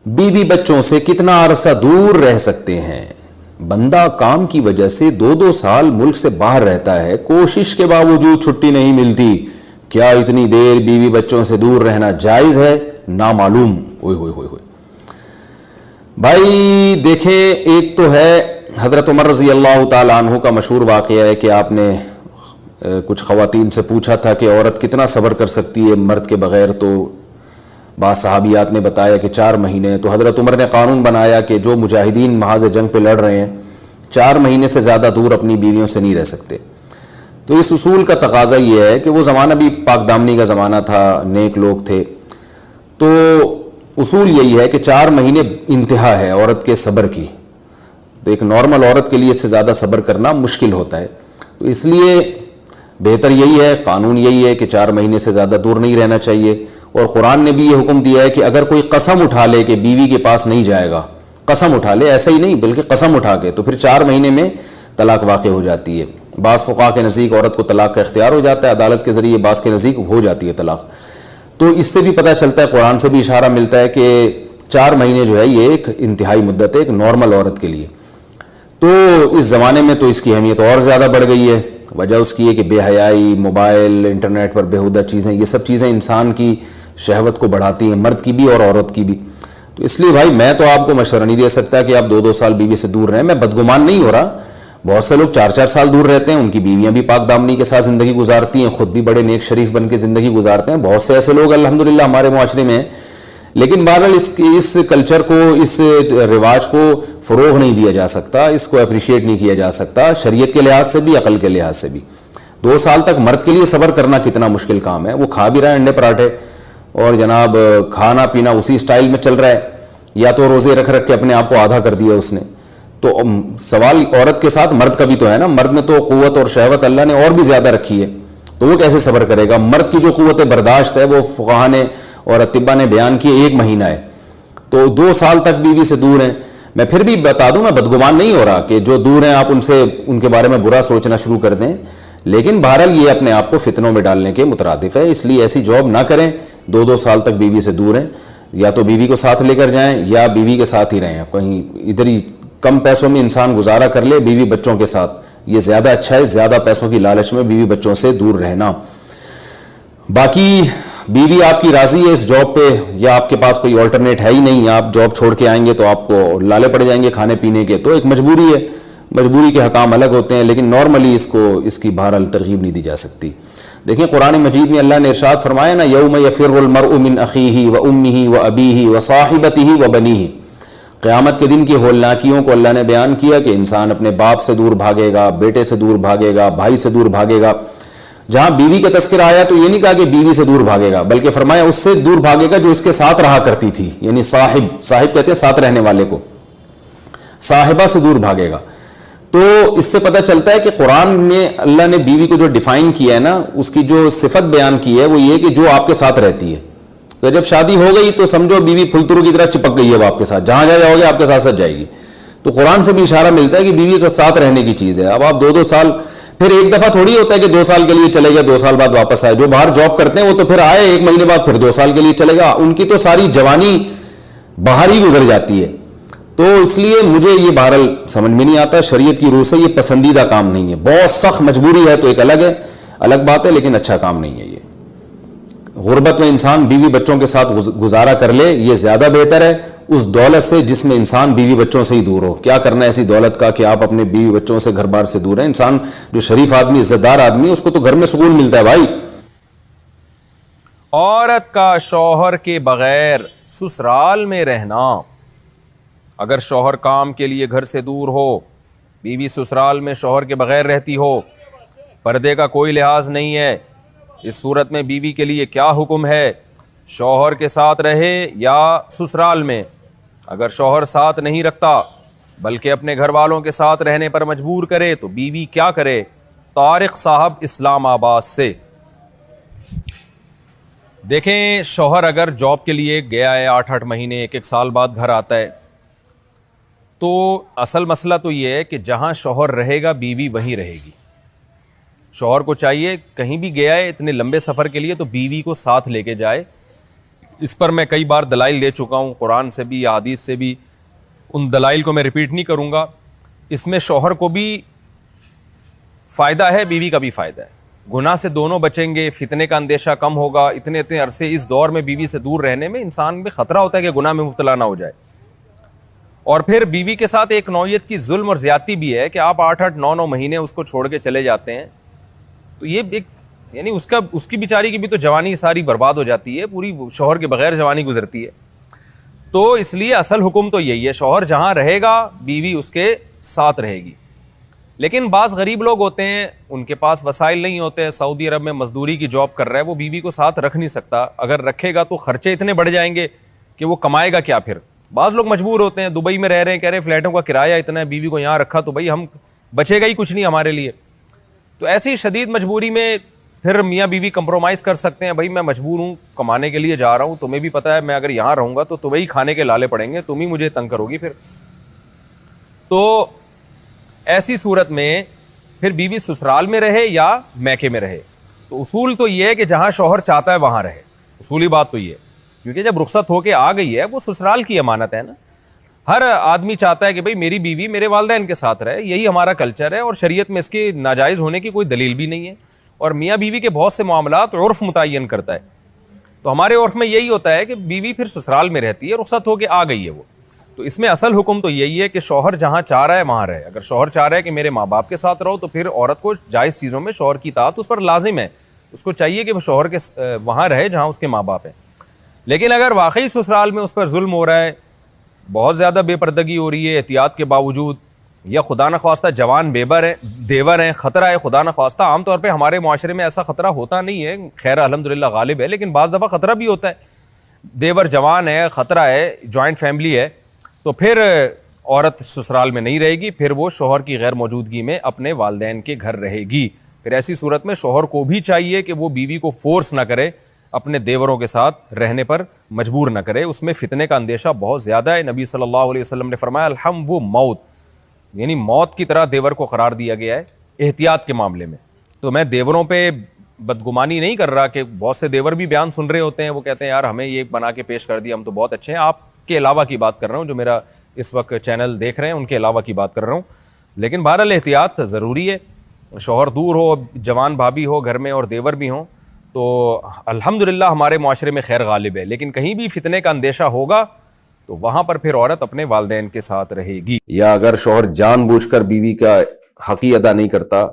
بیوی بچوں سے کتنا عرصہ دور رہ سکتے ہیں؟ بندہ کام کی وجہ سے 2 سال ملک سے باہر رہتا ہے، کوشش کے باوجود چھٹی نہیں ملتی، کیا اتنی دیر بیوی بچوں سے دور رہنا جائز ہے؟ نامعلوم۔ اوئے ہوئے ہوئے ہوئے بھائی دیکھیں، ایک تو ہے حضرت عمر رضی اللہ تعالیٰ عنہ کا مشہور واقعہ ہے کہ آپ نے کچھ خواتین سے پوچھا تھا کہ عورت کتنا صبر کر سکتی ہے مرد کے بغیر، تو بعض صحابیات نے بتایا کہ 4 مہینے۔ تو حضرت عمر نے قانون بنایا کہ جو مجاہدین محاذ جنگ پہ لڑ رہے ہیں 4 مہینے سے زیادہ دور اپنی بیویوں سے نہیں رہ سکتے۔ تو اس اصول کا تقاضا یہ ہے کہ وہ زمانہ بھی پاک دامنی کا زمانہ تھا، نیک لوگ تھے، تو اصول یہی ہے کہ 4 مہینے انتہا ہے عورت کے صبر کی۔ تو ایک نارمل عورت کے لیے اس سے زیادہ صبر کرنا مشکل ہوتا ہے، تو اس لیے بہتر یہی ہے، قانون یہی ہے کہ 4 مہینے سے زیادہ دور نہیں رہنا چاہیے۔ اور قرآن نے بھی یہ حکم دیا ہے کہ اگر کوئی قسم اٹھا لے کہ بیوی کے پاس نہیں جائے گا، قسم اٹھا لے، ایسا ہی نہیں بلکہ قسم اٹھا کے، تو پھر 4 مہینے میں طلاق واقع ہو جاتی ہے۔ بعض فقہا کے نزدیک عورت کو طلاق کا اختیار ہو جاتا ہے عدالت کے ذریعے، بعض کے نزدیک ہو جاتی ہے طلاق۔ تو اس سے بھی پتہ چلتا ہے، قرآن سے بھی اشارہ ملتا ہے کہ 4 مہینے جو ہے یہ ایک انتہائی مدت ہے ایک نارمل عورت کے لیے۔ تو اس زمانے میں تو اس کی اہمیت اور زیادہ بڑھ گئی ہے۔ وجہ اس کی ہے کہ بے حیائی، موبائل، انٹرنیٹ پر بیہودہ چیزیں، یہ سب چیزیں انسان کی شہوت کو بڑھاتی ہیں، مرد کی بھی اور عورت کی بھی۔ تو اس لیے بھائی میں تو آپ کو مشورہ نہیں دے سکتا کہ آپ 2 سال بیوی سے دور رہیں۔ میں بدگمان نہیں ہو رہا، بہت سے لوگ 4 سال دور رہتے ہیں، ان کی بیویاں بھی پاک دامنی کے ساتھ زندگی گزارتی ہیں، خود بھی بڑے نیک شریف بن کے زندگی گزارتے ہیں، بہت سے ایسے لوگ الحمدللہ ہمارے معاشرے میں ہیں۔ لیکن بہرحال اس کلچر کو، اس رواج کو فروغ نہیں دیا جا سکتا، اس کو اپریشیٹ نہیں کیا جا سکتا، شریعت کے لحاظ سے بھی، عقل کے لحاظ سے بھی۔ 2 سال تک مرد کے لیے صبر کرنا کتنا مشکل کام ہے، وہ کھا بھی رہا ہے انڈے پراٹھے اور جناب کھانا پینا اسی سٹائل میں چل رہا ہے، یا تو روزے رکھ کے اپنے آپ کو آدھا کر دیا اس نے۔ تو سوال عورت کے ساتھ مرد کا بھی تو ہے نا، مرد میں تو قوت اور شہوت اللہ نے اور بھی زیادہ رکھی ہے، تو وہ کیسے صبر کرے گا؟ مرد کی جو قوت برداشت ہے وہ فقہا نے اور اطباء نے بیان کی 1 مہینہ ہے، تو 2 سال تک بیوی سے دور ہیں۔ میں پھر بھی بتا دوں، میں بدگمان نہیں ہو رہا کہ جو دور ہیں آپ ان کے بارے میں برا سوچنا شروع کر دیں، لیکن بہرحال یہ اپنے آپ کو فتنوں میں ڈالنے کے مترادف ہے، اس لیے ایسی جاب نہ کریں۔ 2 سال تک بیوی سے دور ہیں، یا تو بیوی کو ساتھ لے کر جائیں یا بیوی کے ساتھ ہی رہیں، کہیں ادھر ہی کم پیسوں میں انسان گزارا کر لے بیوی بچوں کے ساتھ، یہ زیادہ اچھا ہے، زیادہ پیسوں کی لالچ میں بیوی بچوں سے دور رہنا۔ باقی بیوی آپ کی راضی ہے اس جاب پہ، یا آپ کے پاس کوئی آلٹرنیٹ ہے ہی نہیں، آپ جاب چھوڑ کے آئیں گے تو آپ کو لالے پڑ جائیں گے کھانے پینے کے، تو ایک مجبوری ہے، مجبوری کے حکام الگ ہوتے ہیں، لیکن نارملی اس کی بہرحال ترغیب نہیں دی جا سکتی۔ دیکھیں قرآن مجید میں اللہ نے ارشاد فرمایا نا، یوم یفر المرء من اخیہ وامہ وابیہ وصاحبتہ وبنیہ، قیامت کے دن کی ہولناکیوں کو اللہ نے بیان کیا کہ انسان اپنے باپ سے دور بھاگے گا، بیٹے سے دور بھاگے گا، بھائی سے دور بھاگے گا۔ جہاں بیوی کا تذکرہ آیا تو یہ نہیں کہا کہ بیوی سے دور بھاگے گا، بلکہ فرمایا اس سے دور بھاگے گا جو اس کے ساتھ رہا کرتی تھی، یعنی صاحب کہتے ہیں ساتھ رہنے والے کو، صاحبہ سے دور بھاگے گا۔ تو اس سے پتہ چلتا ہے کہ قرآن میں اللہ نے بیوی کو جو ڈیفائن کیا ہے نا، اس کی جو صفت بیان کی ہے وہ یہ کہ جو آپ کے ساتھ رہتی ہے۔ تو جب شادی ہو گئی تو سمجھو بیوی پھلترو کی طرح چپک گئی ہے آپ کے ساتھ، جہاں جاؤ گے آپ کے ساتھ جائے گی۔ تو قرآن سے بھی اشارہ ملتا ہے کہ بیوی سے ساتھ رہنے کی چیز ہے۔ اب آپ 2 سال، پھر ایک دفعہ تھوڑی ہوتا ہے کہ 2 سال کے لیے چلے گئے 2 سال بعد واپس آئے، جو باہر جاب کرتے ہیں وہ تو پھر آئے 1 مہینے بعد پھر 2 سال کے لیے چلے گا، ان کی تو ساری جوانی باہر ہی گزر جاتی ہے۔ تو اس لیے مجھے یہ بہرحال سمجھ میں نہیں آتا، شریعت کی روح سے یہ پسندیدہ کام نہیں ہے، بہت سخت مجبوری ہے تو ایک الگ بات ہے، لیکن اچھا کام نہیں ہے یہ۔ غربت میں انسان بیوی بچوں کے ساتھ گزارا کر لے، یہ زیادہ بہتر ہے اس دولت سے جس میں انسان بیوی بچوں سے ہی دور ہو۔ کیا کرنا ہے ایسی دولت کا کہ آپ اپنے بیوی بچوں سے گھر بار سے دور ہیں؟ انسان جو شریف آدمی، عزت دار آدمی، اس کو تو گھر میں سکون ملتا ہے بھائی۔ عورت کا شوہر کے بغیر سسرال میں رہنا، اگر شوہر کام کے لیے گھر سے دور ہو، بیوی سسرال میں شوہر کے بغیر رہتی ہو، پردے کا کوئی لحاظ نہیں ہے، اس صورت میں بیوی کے لیے کیا حکم ہے؟ شوہر کے ساتھ رہے یا سسرال میں؟ اگر شوہر ساتھ نہیں رکھتا بلکہ اپنے گھر والوں کے ساتھ رہنے پر مجبور کرے تو بیوی کیا کرے؟ طارق صاحب اسلام آباد سے۔ دیکھیں شوہر اگر جاب کے لیے گیا ہے 8 مہینے 1 سال بعد گھر آتا ہے، تو اصل مسئلہ تو یہ ہے کہ جہاں شوہر رہے گا بیوی وہیں رہے گی۔ شوہر کو چاہیے کہیں بھی گیا ہے اتنے لمبے سفر کے لیے تو بیوی کو ساتھ لے کے جائے، اس پر میں کئی بار دلائل دے چکا ہوں، قرآن سے بھی، حدیث سے بھی، ان دلائل کو میں ریپیٹ نہیں کروں گا۔ اس میں شوہر کو بھی فائدہ ہے، بیوی کا بھی فائدہ ہے، گناہ سے دونوں بچیں گے، فتنے کا اندیشہ کم ہوگا۔ اتنے عرصے اس دور میں بیوی سے دور رہنے میں انسان میں خطرہ ہوتا ہے کہ گناہ میں مبتلا نہ ہو جائے۔ اور پھر بیوی کے ساتھ ایک نوعیت کی ظلم اور زیادتی بھی ہے کہ آپ 8-8 9-9 مہینے اس کو چھوڑ کے چلے جاتے ہیں، تو یہ ایک یعنی اس کی بیچاری کی بھی تو جوانی ساری برباد ہو جاتی ہے، پوری شوہر کے بغیر جوانی گزرتی ہے۔ تو اس لیے اصل حکم تو یہی ہے، شوہر جہاں رہے گا بیوی اس کے ساتھ رہے گی۔ لیکن بعض غریب لوگ ہوتے ہیں، ان کے پاس وسائل نہیں ہوتے، سعودی عرب میں مزدوری کی جاب کر رہا ہے، وہ بیوی کو ساتھ رکھ نہیں سکتا، اگر رکھے گا تو خرچے اتنے بڑھ جائیں گے کہ وہ کمائے گا کیا پھر۔ بعض لوگ مجبور ہوتے ہیں، دبئی میں رہ رہے ہیں، کہہ رہے ہیں فلیٹوں کا کرایہ اتنا ہے، بیوی کو یہاں رکھا تو بھائی ہم بچے گا ہی کچھ نہیں ہمارے لیے۔ تو ایسی شدید مجبوری میں پھر میاں بیوی کمپرومائز کر سکتے ہیں، بھائی میں مجبور ہوں، کمانے کے لیے جا رہا ہوں، تمہیں بھی پتہ ہے میں اگر یہاں رہوں گا تو تمہیں ہی کھانے کے لالے پڑیں گے، تم ہی مجھے تنگ کرو گی پھر۔ تو ایسی صورت میں پھر بیوی سسرال میں رہے یا میکے میں رہے، تو اصول تو یہ ہے کہ جہاں شوہر چاہتا ہے وہاں رہے، اصولی بات تو یہ ہے، کیونکہ جب رخصت ہو کے آ گئی ہے وہ سسرال کی امانت ہے نا۔ ہر آدمی چاہتا ہے کہ بھئی میری بیوی میرے والدین کے ساتھ رہے، یہی ہمارا کلچر ہے، اور شریعت میں اس کے ناجائز ہونے کی کوئی دلیل بھی نہیں ہے، اور میاں بیوی کے بہت سے معاملات عرف متعین کرتا ہے۔ تو ہمارے عرف میں یہی ہوتا ہے کہ بیوی پھر سسرال میں رہتی ہے، رخصت ہو کے آ گئی ہے وہ، تو اس میں اصل حکم تو یہی ہے کہ شوہر جہاں چاہ رہا ہے وہاں رہے۔ اگر شوہر چاہ رہا ہے کہ میرے ماں باپ کے ساتھ رہو تو پھر عورت کو جائز چیزوں میں شوہر کی اطاعت اس پر لازم ہے، اس کو چاہیے کہ وہ شوہر کے وہاں رہے جہاں اس کے ماں باپ ہیں۔ لیکن اگر واقعی سسرال میں اس پر ظلم ہو رہا ہے، بہت زیادہ بے پردگی ہو رہی ہے احتیاط کے باوجود، یا خدا نخواستہ جوان دیور ہیں، خطرہ ہے خدا نخواستہ، عام طور پہ ہمارے معاشرے میں ایسا خطرہ ہوتا نہیں ہے، خیر الحمدللہ غالب ہے، لیکن بعض دفعہ خطرہ بھی ہوتا ہے، دیور جوان ہے، خطرہ ہے، جوائنٹ فیملی ہے، تو پھر عورت سسرال میں نہیں رہے گی، پھر وہ شوہر کی غیر موجودگی میں اپنے والدین کے گھر رہے گی۔ پھر ایسی صورت میں شوہر کو بھی چاہیے کہ وہ بیوی کو فورس نہ کرے، اپنے دیوروں کے ساتھ رہنے پر مجبور نہ کرے، اس میں فتنے کا اندیشہ بہت زیادہ ہے۔ نبی صلی اللہ علیہ وسلم نے فرمایا الحم وہ موت، یعنی موت کی طرح دیور کو قرار دیا گیا ہے احتیاط کے معاملے میں۔ تو میں دیوروں پہ بدگمانی نہیں کر رہا کہ بہت سے دیور بھی بیان سن رہے ہوتے ہیں، وہ کہتے ہیں یار ہمیں یہ بنا کے پیش کر دیا، ہم تو بہت اچھے ہیں، آپ کے علاوہ کی بات کر رہا ہوں، جو میرا اس وقت چینل دیکھ رہے ہیں ان کے علاوہ کی بات کر رہا ہوں۔ لیکن بہرحال احتیاط ضروری ہے، شوہر دور ہو، جوان بھابھی ہو گھر میں اور دیور بھی ہوں، تو الحمدللہ ہمارے معاشرے میں خیر غالب ہے، لیکن کہیں بھی فتنے کا اندیشہ ہوگا تو وہاں پر پھر عورت اپنے والدین کے ساتھ رہے گی۔ یا اگر شوہر جان بوجھ کر بیوی کا حق ہی ادا نہیں کرتا